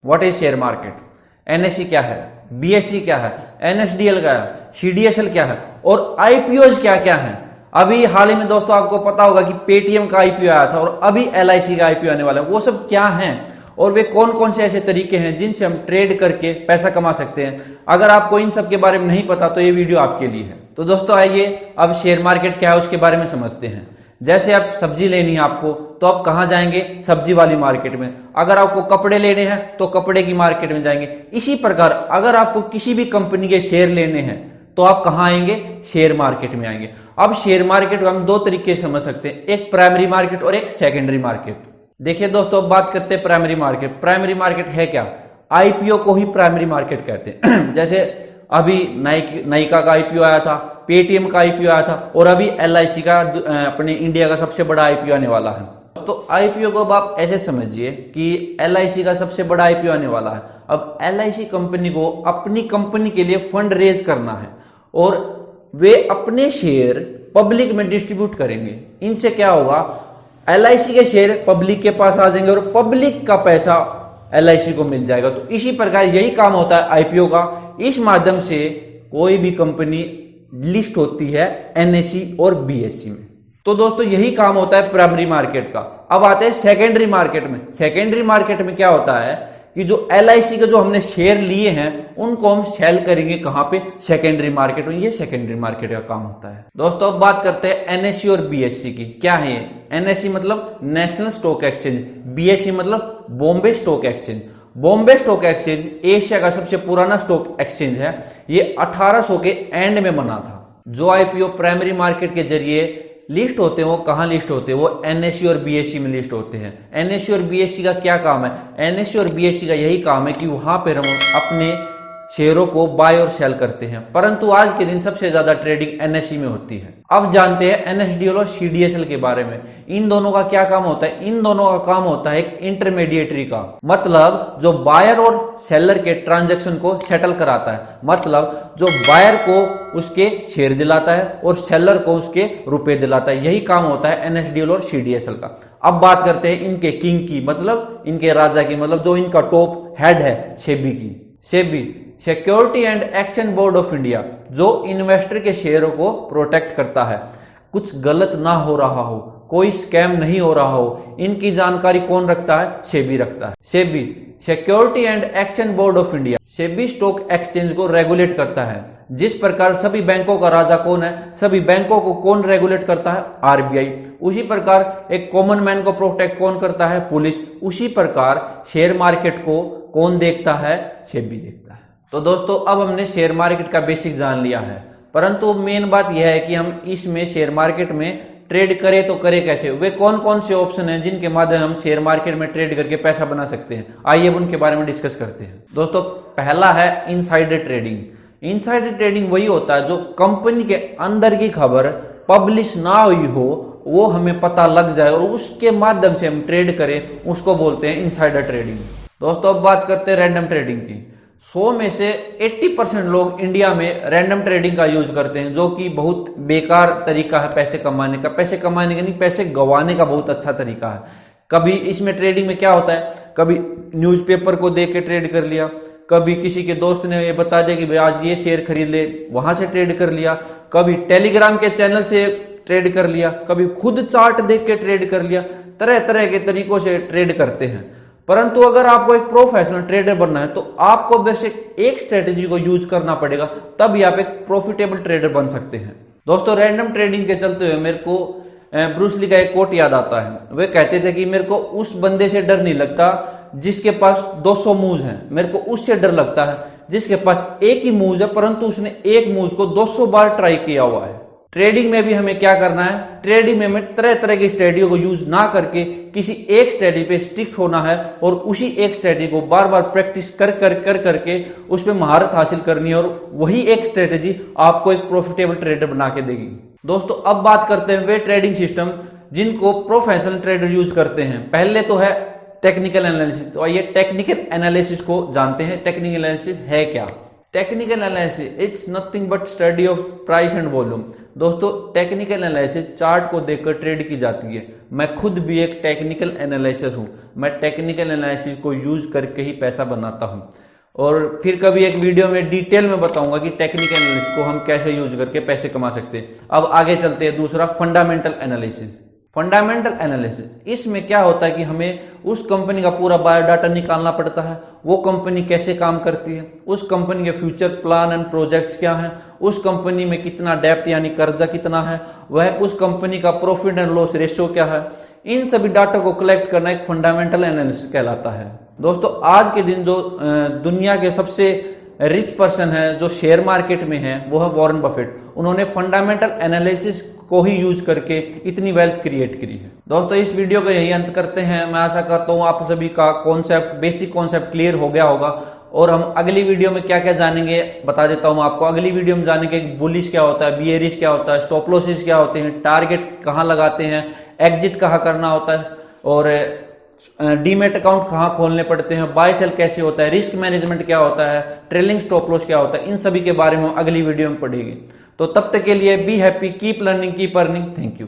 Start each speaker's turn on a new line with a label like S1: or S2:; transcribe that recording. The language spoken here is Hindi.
S1: What is share market, NSE क्या है, बीएसई क्या है, एनएसडीएल क्या है, सीडीएसएल क्या है और आईपीओज क्या क्या है। अभी हाल ही में दोस्तों आपको पता होगा कि पेटीएम का आईपीओ आया था और अभी एलआईसी का आईपीओ आने वाला है। वो सब क्या हैं और वे कौन कौन से ऐसे तरीके हैं जिनसे हम ट्रेड करके पैसा कमा सकते हैं। अगर आपको इन सब के बारे में नहीं पता तो ये वीडियो आपके लिए है। तो दोस्तों आइए अब शेयर मार्केट क्या है उसके बारे में समझते हैं। जैसे आप सब्जी लेनी है आपको तो आप कहाँ जाएंगे, सब्जी वाली मार्केट में। अगर आपको कपड़े लेने हैं तो कपड़े की मार्केट में जाएंगे। इसी प्रकार अगर आपको किसी भी कंपनी के शेयर लेने हैं तो आप कहाँ आएंगे, शेयर मार्केट में आएंगे। अब शेयर मार्केट को हम दो तरीके से समझ सकते हैं, एक प्राइमरी मार्केट और एक सेकेंडरी मार्केट। देखिए दोस्तों अब बात करते हैं प्राइमरी मार्केट। प्राइमरी मार्केट है क्या, आईपीओ को ही प्राइमरी मार्केट कहते हैं। जैसे अभी नाइका का आईपीओ आया था, पेटीएम का आईपीओ आया था और अभी एलआईसी का अपने इंडिया का सबसे बड़ा आईपीओ आने वाला है। तो आईपीओ को अब आप ऐसे समझिए कि एलआईसी का सबसे बड़ा आईपीओ आने वाला है। अब एलआईसी कंपनी को अपनी कंपनी के लिए फंड रेज करना है और वे अपने शेयर पब्लिक में डिस्ट्रीब्यूट करेंगे। इनसे क्या होगा, एलआईसी के शेयर पब्लिक के पास आ जाएंगे और पब्लिक का पैसा एलआईसी को मिल जाएगा। तो इसी प्रकार यही काम होता है आईपीओ का। इस माध्यम से कोई भी कंपनी लिस्ट होती है एनएसई और बीएसई में। तो दोस्तों यही काम होता है प्राइमरी मार्केट का। अब आते हैं सेकेंडरी मार्केट में। सेकेंडरी मार्केट में क्या होता है कि जो एलआईसी के जो हमने शेयर लिए हैं उनको हम सेल करेंगे कहां पे, सेकेंडरी मार्केट में। ये सेकेंडरी मार्केट का काम होता है। दोस्तों अब बात करते हैं एनएसई और बीएसई की। क्या है ये, एनएसई मतलब नेशनल स्टॉक एक्सचेंज, बीएसई मतलब Bombay stock exchange. Bombay stock exchange Asia का सबसे पुराना स्टॉक एक्सचेंज है। ये 1800 के एंड में बना था। जो आईपीओ प्राइमरी मार्केट के जरिए लिस्ट होते हैं वो कहां लिस्ट होते हैं, वो एनएसई और बीएसई में लिस्ट होते हैं। एनएसई और बीएसई का क्या काम है, एनएसई और बीएसई का यही काम है कि वहां पर हम अपने शेयरों को बाय और सेल करते हैं। परंतु आज के दिन सबसे ज्यादा ट्रेडिंग एनएसई में होती है। अब जानते हैं एनएसडीएल और सीडीएसएल के बारे में। इन दोनों का क्या काम होता है, इन दोनों का काम होता है एक इंटरमीडिएटरी का, मतलब जो बायर और सेलर के ट्रांजैक्शन को सेटल कराता है। मतलब जो बायर को उसके शेयर दिलाता है और सेलर को उसके रुपए दिलाता है। यही काम होता है एनएसडीएल और सीडीएसएल का। अब बात करते हैं इनके किंग की, मतलब इनके राजा की, मतलब जो इनका टॉप हेड है सेबी की। SEBI security and exchange board of India, जो इन्वेस्टर के शेयरों को प्रोटेक्ट करता है। कुछ गलत ना हो रहा हो, कोई स्कैम नहीं हो रहा हो, इनकी जानकारी कौन रखता है, सेबी रखता है। SEBI security and exchange board of India, SEBI stock exchange को रेगुलेट करता है। जिस प्रकार सभी बैंकों का राजा कौन है, सभी बैंकों को कौन रेगुलेट करता है, आरबीआई। उसी प्रकार एक कॉमन मैन को प्रोटेक्ट कौन करता है, पुलिस। उसी प्रकार शेयर मार्केट को कौन देखता है, सेबी देखता है। तो दोस्तों अब हमने शेयर मार्केट का बेसिक जान लिया है, परंतु मेन बात यह है कि हम इसमें शेयर मार्केट में ट्रेड करें तो करें कैसे। वे कौन कौन से ऑप्शन हैं जिनके माध्यम हम शेयर मार्केट में ट्रेड करके पैसा बना सकते हैं, आइए उनके बारे में डिस्कस करते हैं। दोस्तों पहला है इनसाइडर ट्रेडिंग। इनसाइडर ट्रेडिंग वही होता है जो कंपनी के अंदर की खबर पब्लिश ना हुई हो, वो हमें पता लग जाए और उसके माध्यम से हम ट्रेड करें, उसको बोलते हैं इनसाइडर ट्रेडिंग। दोस्तों अब बात करते हैं रैंडम ट्रेडिंग की। 100 में से 80% लोग इंडिया में रैंडम ट्रेडिंग का यूज करते हैं, जो कि बहुत बेकार तरीका है पैसे कमाने का। पैसे कमाने का नहीं, पैसे गंवाने का बहुत अच्छा तरीका है। कभी इसमें ट्रेडिंग में क्या होता है, कभी न्यूज़पेपर को देख के ट्रेड कर लिया, कभी किसी के दोस्त ने ये बता दिया कि भाई आज ये शेयर खरीद ले, वहां से ट्रेड कर लिया, कभी टेलीग्राम के चैनल से ट्रेड कर लिया, कभी खुद चार्ट देख के ट्रेड कर लिया। तरह तरह के तरीकों से ट्रेड करते हैं। परंतु अगर आपको एक प्रोफेशनल ट्रेडर बनना है तो आपको बेसिक एक स्ट्रेटेजी को यूज करना पड़ेगा, तभी आप एक प्रॉफिटेबल ट्रेडर बन सकते हैं। दोस्तों रैंडम ट्रेडिंग के चलते हुए मेरे को ब्रूस ली का एक कोट याद आता है। वे कहते थे कि मेरे को उस बंदे से डर नहीं लगता जिसके पास 200 मूव हैं, मेरे को उससे डर लगता है जिसके पास एक ही मूव है परंतु उसने एक मूव को 200 बार ट्राई किया हुआ है। ट्रेडिंग में भी हमें क्या करना है, ट्रेडिंग में हमें तरह तरह की स्ट्रेटजी को यूज ना करके किसी एक स्ट्रेटजी पे स्टिक होना है और उसी एक स्ट्रेटजी को बार बार प्रैक्टिस कर करके उस पर महारत हासिल करनी है और वही एक स्ट्रेटजी आपको एक प्रॉफिटेबल ट्रेडर बना के देगी। दोस्तों अब बात करते हैं वे ट्रेडिंग सिस्टम जिनको प्रोफेशनल ट्रेडर यूज करते हैं। पहले तो है टेक्निकल एनालिसिस। तो आइए टेक्निकल एनालिसिस को जानते हैं। टेक्निकल एनालिसिस है क्या? Technical analysis it's nothing but study of price and volume. दोस्तों टेक्निकल एनालिसिस चार्ट को देखकर ट्रेड की जाती है। मैं खुद भी एक टेक्निकल एनालिसिस हूं। मैं टेक्निकल एनालिसिस को यूज करके ही पैसा बनाता हूं और फिर कभी एक वीडियो में डिटेल में बताऊंगा कि टेक्निकल एनालिसिस को हम कैसे यूज करके पैसे कमा सकते हैं। अब आगे चलते हैं, दूसरा फंडामेंटल एनालिसिस। फंडामेंटल एनालिसिस, इसमें क्या होता है कि हमें उस कंपनी का पूरा बायोडाटा निकालना पड़ता है, वो कंपनी कैसे काम करती है, उस कंपनी के फ्यूचर प्लान एंड प्रोजेक्ट्स क्या हैं, उस कंपनी में कितना डेप्ट यानी कर्जा कितना है, वह उस कंपनी का प्रॉफिट एंड लॉस रेशियो क्या है, इन सभी डाटा को कलेक्ट करना एक फंडामेंटल एनालिसिस कहलाता है। दोस्तों आज के दिन जो दुनिया के सबसे रिच पर्सन है जो शेयर मार्केट में है वो है वॉरेन बफेट। उन्होंने फंडामेंटल एनालिसिस को ही यूज करके इतनी वेल्थ क्रिएट करी है। दोस्तों इस वीडियो का यही अंत करते हैं। मैं आशा करता हूँ आप सभी का कॉन्सेप्ट, बेसिक कॉन्सेप्ट क्लियर हो गया होगा और हम अगली वीडियो में क्या क्या जानेंगे बता देता हूँ आपको। अगली वीडियो में जानेंगे बुलिश क्या होता है, बियरिश क्या होता है, स्टॉप लॉसेस क्या होते हैं, टारगेट कहाँ लगाते हैं, एग्जिट कहाँ करना होता है और डीमेट अकाउंट कहाँ खोलने पड़ते हैं, बाय सेल कैसे होता है, रिस्क मैनेजमेंट क्या होता है, ट्रेलिंग स्टॉप लॉस क्या होता है, इन सभी के बारे में अगली वीडियो में पढ़ेंगे। तो तब तक के लिए be happy, keep learning, keep earning. Thank you.